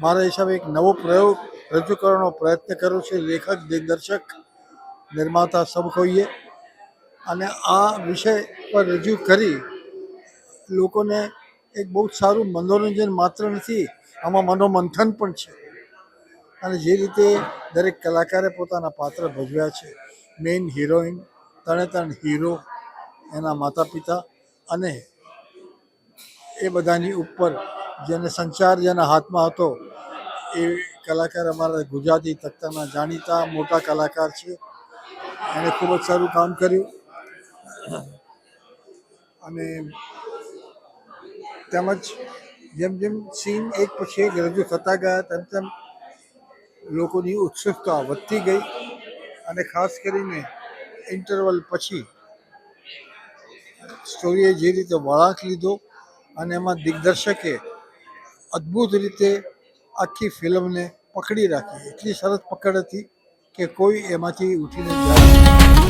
મારા હિસાબે એક નવો પ્રયોગ રજૂ કરવાનો પ્રયત્ન કર્યો છે લેખક, દિગ્દર્શક, નિર્માતા સબ કોઈએ. અને આ વિષય પર રજૂ કરી લોકોને એક બહુ સારું મનોરંજન માત્ર નથી, આમાં મનોમંથન પણ છે. અને જે રીતે દરેક કલાકારે પોતાના પાત્ર ભજવ્યા છે, મેઇન હિરોઈન, ત્રણે હીરો, એના માતા પિતા અને એ બધાની ઉપર જેને સંચાર જેના હાથમાં હતો એ કલાકાર અમારા ગુજરાતી તખ્તાના જાણીતા મોટા કલાકાર છે. એણે ખૂબ જ સારું કામ કર્યું. અને તેમજ જેમ જેમ સીન એક પછી એક રજૂ થતા ગયા તેમ લોકોની ઉત્સુકતા વધતી ગઈ. અને ખાસ કરીને ઇન્ટરવલ પછી સ્ટોરીએ જે રીતે વળાંક લીધો અને એમાં દિગ્દર્શકે અદ્ભુત રીતે આખી ફિલ્મને પકડી રાખી, એટલી સરસ પકડ હતી કે કોઈ એમાંથી ઉઠીને જાય.